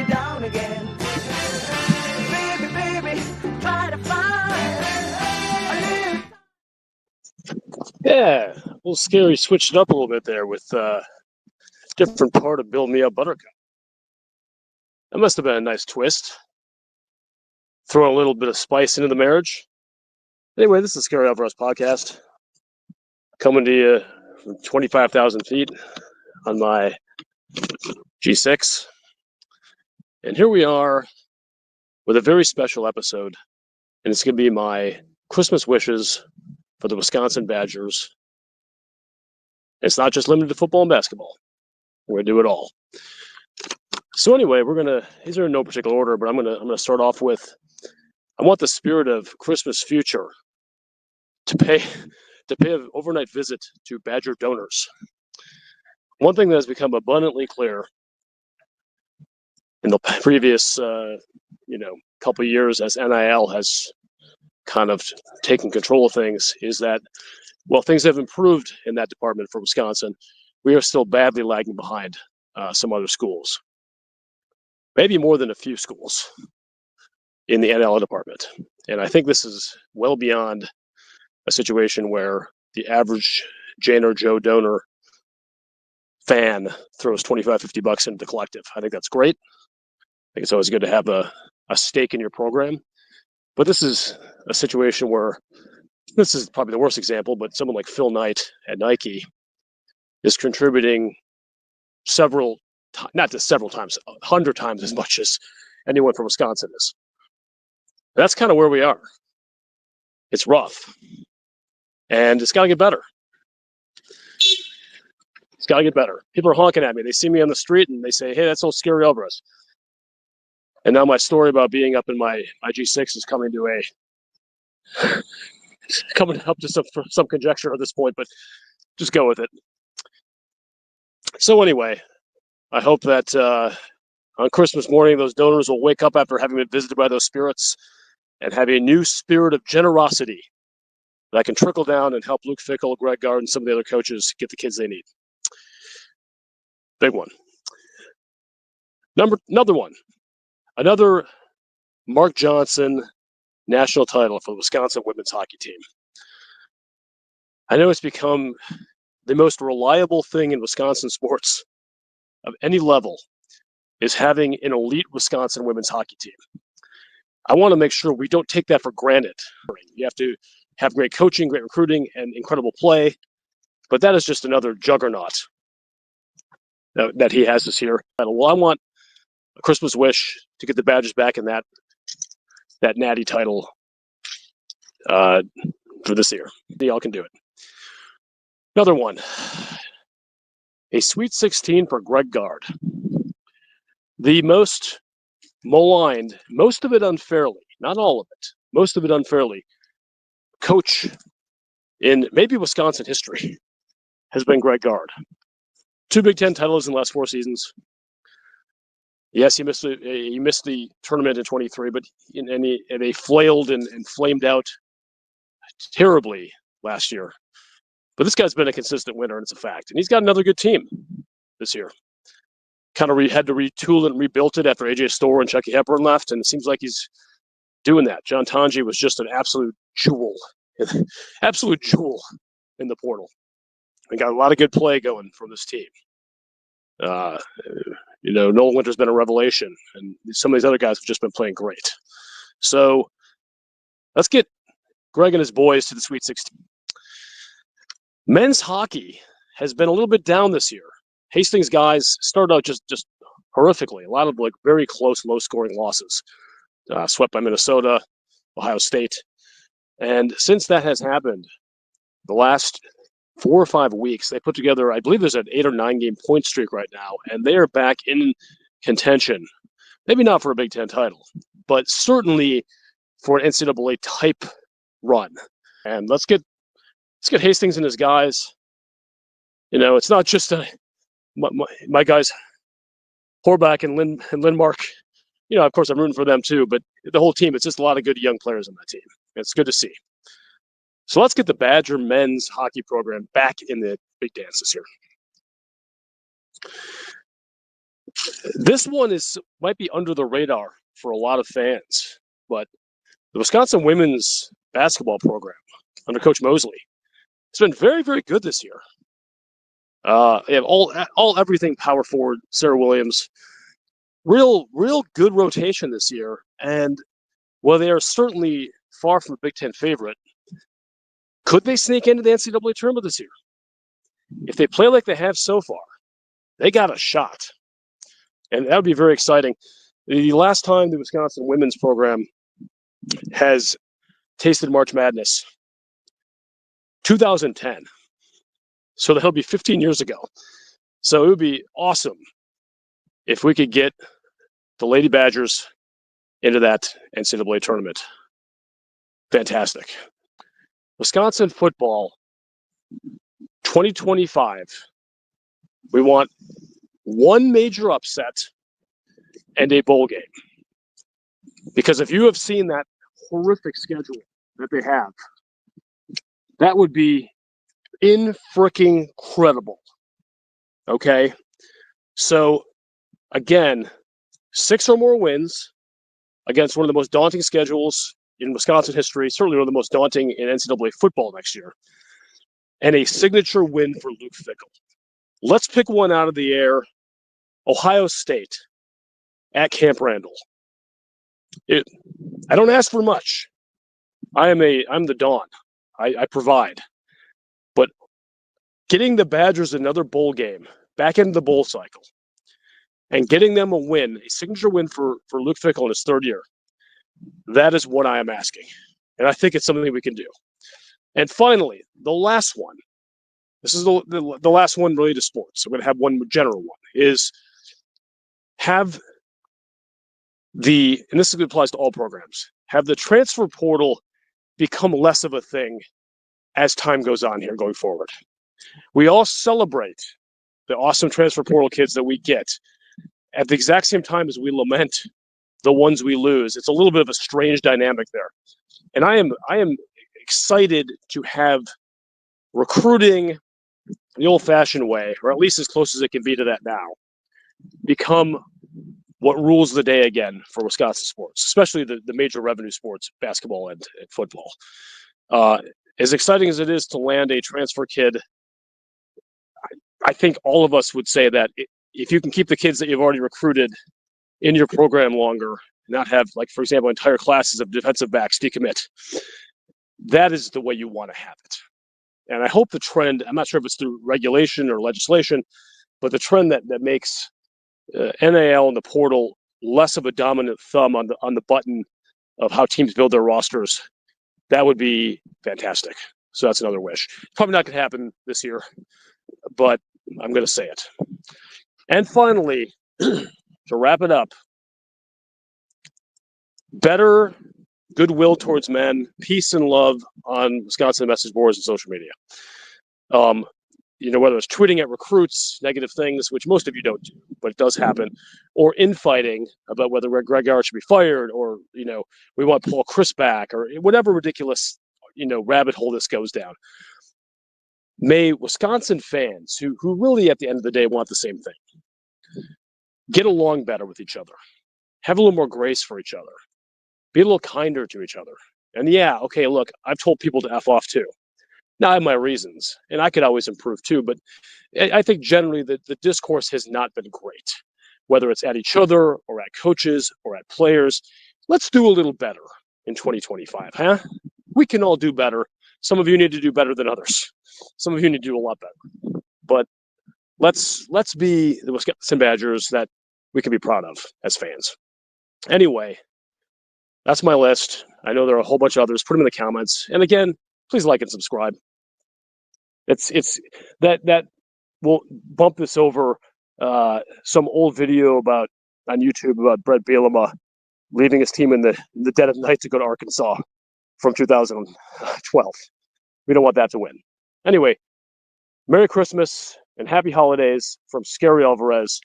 down again. Baby, baby, try to find a little. Yeah, a little scary. Switched it up a little bit there with different part of Build Me Up Buttercup. That must have been a nice twist. Throw a little bit of spice into the marriage. Anyway, this is Scary Alvarez podcast. Coming to you from 25,000 feet on my G6. And here we are with a very special episode. And it's going to be my Christmas wishes for the Wisconsin Badgers. It's not just limited to football and basketball. We're going to do it all. So anyway, these are in no particular order, but I'm gonna start off with, I want the spirit of Christmas future to pay an overnight visit to Badger donors. One thing that has become abundantly clear in the previous couple of years as NIL has kind of taken control of things is that while things have improved in that department for Wisconsin, we are still badly lagging behind some other schools. Maybe more than a few schools in the NIL department. And I think this is well beyond a situation where the average Jane or Joe donor fan throws $25-$50 into the collective. I think that's great. I think it's always good to have a stake in your program. But this is a situation where, this is probably the worst example, but someone like Phil Knight at Nike is contributing not just several times, 100 times as much as anyone from Wisconsin is. That's kind of where we are. It's rough. And it's got to get better. It's got to get better. People are honking at me. They see me on the street and they say, hey, that's old Scary Alvarez. And now my story about being up in my G6 is coming up to some conjecture at this point, but just go with it. So anyway, I hope that on Christmas morning, those donors will wake up after having been visited by those spirits and have a new spirit of generosity that can trickle down and help Luke Fickell, Greg Gard, and some of the other coaches get the kids they need. Big one. Another Mark Johnson national title for the Wisconsin women's hockey team. I know it's become the most reliable thing in Wisconsin sports of any level is having an elite Wisconsin women's hockey team. I want to make sure we don't take that for granted. You have to have great coaching, great recruiting, and incredible play, but that is just another juggernaut that he has this year. Well, I want a Christmas wish to get the Badgers back in that natty title for this year. Y'all can do it. Another one. A Sweet 16 for Greg Gard. The most maligned, most of it unfairly, not all of it, most of it unfairly, coach in maybe Wisconsin history has been Greg Gard. 2 Big Ten titles in the last 4 seasons. Yes, he missed the tournament in 23, but they flailed and flamed out terribly last year. But this guy's been a consistent winner, and it's a fact. And he's got another good team this year. Kind of had to retool it and rebuilt it after AJ Storr and Chucky Hepburn left, and it seems like he's doing that. John Tanji was just an absolute jewel in the portal. We got a lot of good play going from this team. Nolan Winter's been a revelation, and some of these other guys have just been playing great. So let's get Greg and his boys to the Sweet 16. Men's hockey has been a little bit down this year. Hastings guys started out just horrifically. A lot of very close, low-scoring losses. Swept by Minnesota, Ohio State. And since that has happened, the last 4 or 5 weeks, they put together, I believe there's an 8 or 9 game point streak right now, and they are back in contention. Maybe not for a Big Ten title, but certainly for an NCAA type run. And let's get Hastings and his guys. It's not just my guys, Horback and Lindmark. Of course, I'm rooting for them too, but the whole team, it's just a lot of good young players on that team. It's good to see. So let's get the Badger men's hockey program back in the big dance this year. This one might be under the radar for a lot of fans, but the Wisconsin women's basketball program under Coach Mosley, it's been very, very good this year. They have all everything power forward. Sarah Williams, real good rotation this year, and while they are certainly far from a Big Ten favorite, could they sneak into the NCAA tournament this year? If they play like they have so far, they got a shot, and that would be very exciting. The last time the Wisconsin women's program has tasted March Madness, 2010. So that'll be 15 years ago. So it would be awesome if we could get the Lady Badgers into that NCAA tournament. Fantastic. Wisconsin football 2025. We want one major upset and a bowl game. Because if you have seen that horrific schedule that they have, that would be in-freaking-credible. Okay? So, again, 6 or more wins against one of the most daunting schedules in Wisconsin history, certainly one of the most daunting in NCAA football next year, and a signature win for Luke Fickell. Let's pick one out of the air. Ohio State at Camp Randall. I don't ask for much. I'm the Dawn. I provide. But getting the Badgers another bowl game back into the bowl cycle and getting them a win, a signature win for Luke Fickell in his third year, that is what I am asking. And I think it's something we can do. And finally, the last one. This is the last one related to sports. I'm going to have one general one, is have and this applies to all programs, have the transfer portal become less of a thing as time goes on here going forward. We all celebrate the awesome transfer portal kids that we get at the exact same time as we lament the ones we lose. It's a little bit of a strange dynamic there. And I am excited to have recruiting the old-fashioned way, or at least as close as it can be to that now, become what rules the day again for Wisconsin sports, especially the major revenue sports, basketball and football. As exciting as it is to land a transfer kid, I think all of us would say that if you can keep the kids that you've already recruited in your program longer, not have, like, for example, entire classes of defensive backs decommit, that is the way you want to have it. And I hope the trend, I'm not sure if it's through regulation or legislation, but the trend that makes NAL and the portal less of a dominant thumb on the button of how teams build their rosters, that would be fantastic. So that's another wish. Probably not going to happen this year, but I'm going to say it. And finally, to wrap it up, better goodwill towards men, peace and love on Wisconsin message boards and social media. Whether it's tweeting at recruits, negative things, which most of you don't do, but it does happen, or infighting about whether Greg Gard should be fired, or, we want Paul Chris back, or whatever ridiculous, rabbit hole this goes down. May Wisconsin fans, who really at the end of the day want the same thing, get along better with each other, have a little more grace for each other, be a little kinder to each other. And yeah, okay, look, I've told people to F off too. Now I have my reasons, and I could always improve too, but I think generally the discourse has not been great, whether it's at each other or at coaches or at players. Let's do a little better in 2025, huh? We can all do better. Some of you need to do better than others. Some of you need to do a lot better. But let's be the Wisconsin Badgers that we can be proud of as fans. Anyway, that's my list. I know there are a whole bunch of others. Put them in the comments. And again, please like and subscribe. It's that will bump this over some old video on YouTube about Brett Bielema leaving his team in the dead of night to go to Arkansas from 2012. We don't want that to win. Anyway, Merry Christmas and Happy Holidays from Scary Alvarez.